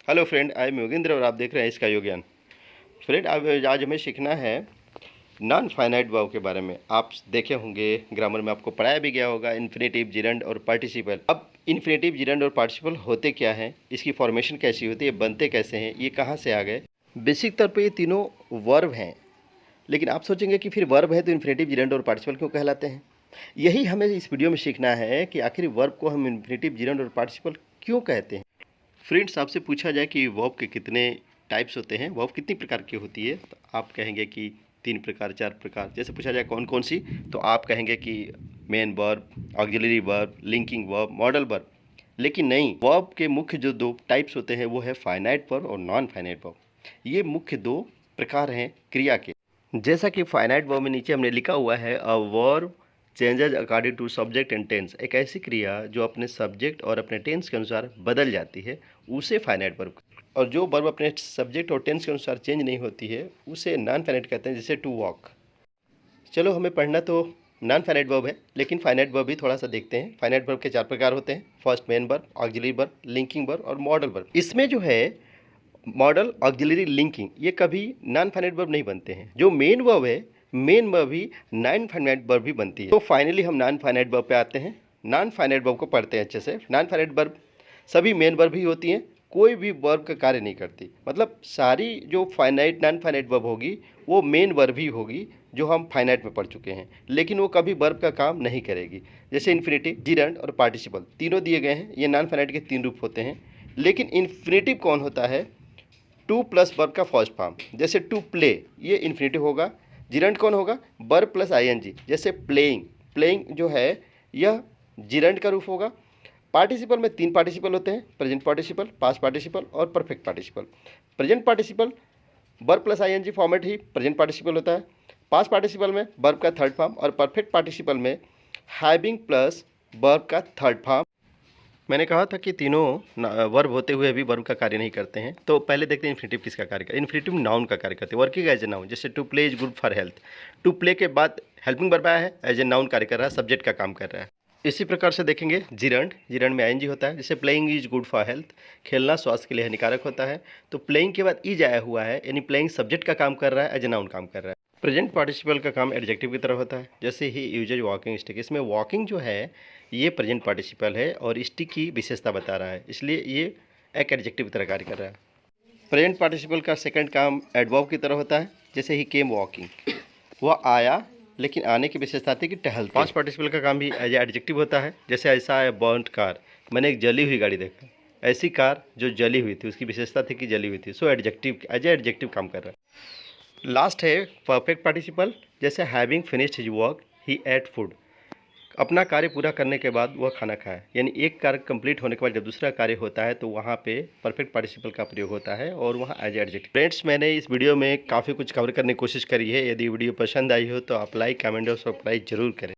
Hello friend, I am Yogendra और आप देख रहे हैं इसका योग ज्ञान। फ्रेंड, आज हमें सीखना है नॉन फाइनाइट वर्ब के बारे में। आप देखे होंगे ग्रामर में आपको पढ़ाया भी गया होगा इन्फिनेटिव, जिरंड और पार्टिसिपल। अब इन्फिनेटिव, जिरंड और पार्टिसिपल होते क्या हैं, इसकी फॉर्मेशन कैसी होती है, बनते कैसे हैं, ये कहाँ से आ गए। बेसिक तौर पर ये तीनों वर्ब हैं, लेकिन आप सोचेंगे कि फिर वर्ब है तो इन्फिनेटिव, जिरंड और पार्टिसिपल क्यों कहलाते हैं। यही हमें इस वीडियो में सीखना है कि आखिर वर्ब को हम इन्फिनेटिव, जिरंड और पार्टिसिपल क्यों कहते हैं। फ्रेंड्स, आपसे पूछा जाए कि वर्ब के कितने टाइप्स होते हैं, वर्ब कितनी प्रकार की होती है, तो आप कहेंगे कि 3 प्रकार, 4 प्रकार। जैसे पूछा जाए कौन कौन सी, तो आप कहेंगे कि main verb, auxiliary verb, linking verb, modal verb. लेकिन नहीं, वर्ब के मुख्य जो 2 टाइप्स होते हैं वो है फाइनाइट वर्ब और नॉन फाइनाइट वर्ब। ये मुख्य 2 प्रकार हैं क्रिया के। जैसा कि फाइनाइट वर्ब में नीचे हमने लिखा हुआ है, a verb changes according to subject and tense. एक ऐसी क्रिया जो अपने सब्जेक्ट और अपने टेंस के अनुसार बदल जाती है, उसे फाइनाइट वर्ब। और जो वर्ब अपने सब्जेक्ट और टेंस के अनुसार चेंज नहीं होती है, उसे नॉन फाइनाइट कहते हैं, जैसे टू वॉक। चलो, हमें पढ़ना तो नॉन फाइनाइट वर्ब है, लेकिन फाइनाइट वर्ब भी थोड़ा सा देखते हैं। फाइनाइट वर्ब के 4 प्रकार होते हैं। First main verb, auxiliary verb, linking verb और मॉडल वर्ब। इसमें जो है मॉडल, ऑक्सिलरी, लिंकिंग, ये कभी नॉन फाइनाइट वर्ब नहीं बनते हैं। जो मेन वर्ब है, मेन वर्ब भी नॉन फाइनाइट वर्ब भी बनती है। तो फाइनली हम नॉन फाइनाइट वर्ब पे आते हैं। नॉन फाइनाइट वर्ब को पढ़ते हैं अच्छे से। नॉन फाइनाइट वर्ब सभी मेन वर्ब ही होती हैं, कोई भी वर्ब का कार्य नहीं करती। मतलब सारी जो फाइनाइट, नॉन फाइनाइट वर्ब होगी वो मेन वर्ब ही होगी, जो हम फाइनाइट में पढ़ चुके हैं, लेकिन वो कभी वर्ब का काम नहीं करेगी। जैसे इन्फिनेटिव, जिरंड और पार्टिसिपल तीनों दिए गए हैं। ये नॉन फाइनाइट के 3 रूप होते हैं। लेकिन इन्फिनेटिव कौन होता है? टू प्लस वर्ब का फर्स्ट फॉर्म, जैसे टू प्ले, ये इन्फिनेटिव होगा। जिरंड कौन होगा? वर्ब प्लस आईएनजी, जैसे प्लेइंग। प्लेइंग जो है यह जिरंड का रूप होगा। पार्टिसिपल में 3 पार्टिसिपल होते हैं, प्रेजेंट पार्टिसिपल, पास्ट पार्टिसिपल और perfect participle. Present participle verb plus ING format ही प्रेजेंट पार्टिसिपल होता है। पास्ट पार्टिसिपल में वर्ब का थर्ड फॉर्म और परफेक्ट पार्टिसिपल में हैविंग प्लस वर्ब का थर्ड फॉर्म। मैंने कहा था कि तीनों वर्ब होते हुए भी वर्ब का कार्य नहीं करते हैं। तो पहले देखते हैं इन्फिनेटिव किसका कार्य करता है। इन्फिनेटिव नाउन का कार्य करते हैं, वर्किंग एज ए नाउन। जैसे to play is good for health, to play के बाद हेल्पिंग वर्ब आया है, एज ए नाउन कार्य कर रहा है, सब्जेक्ट का काम कर रहा है। इसी प्रकार से देखेंगे जिरंड, जिरंड में आईएनजी होता है। जैसे playing is good for health, खेलना स्वास्थ्य के लिए हानिकारक होता है। तो प्लेइंग के बाद इज आया हुआ है, यानी प्लेइंग सब्जेक्ट का काम कर रहा है, एज ए नाउन काम कर रहा है। प्रेजेंट पार्टिसिपल का काम एडजेक्टिव की तरह होता है। जैसे ही यूजेज वॉकिंग स्टिक, इसमें वॉकिंग जो है ये प्रेजेंट पार्टिसिपल है और स्टिक की विशेषता बता रहा है, इसलिए ये एक एडजेक्टिव की तरह कार्य कर रहा है। प्रेजेंट पार्टिसिपल का सेकंड काम एडवर्ब की तरह होता है। जैसे ही केम वॉकिंग, वह आया, लेकिन आने की विशेषता थी कि टहलते। पास्ट पार्टिसिपल का काम भी एज एडजेक्टिव होता है। जैसे ऐसा है बर्न्ड कार, मैंने एक जली हुई गाड़ी देखा। ऐसी कार जो जली हुई थी, उसकी विशेषता थी कि जली हुई थी, सो एडजेक्टिव, एज एडजेक्टिव काम कर रहा है। लास्ट है परफेक्ट पार्टिसिपल। जैसे हैविंग फिनिश्ड हिज वर्क ही एट फूड, अपना कार्य पूरा करने के बाद वह खाना खाए। यानी एक कार्य कंप्लीट होने के बाद जब दूसरा कार्य होता है तो वहाँ पे परफेक्ट पार्टिसिपल का प्रयोग होता है और वहाँ एज एडजेक्टिव। फ्रेंड्स, मैंने इस वीडियो में काफ़ी कुछ कवर करने की कोशिश करी है। यदि वीडियो पसंद आई हो तो आप लाइक, कमेंट और सब्सक्राइब जरूर करें।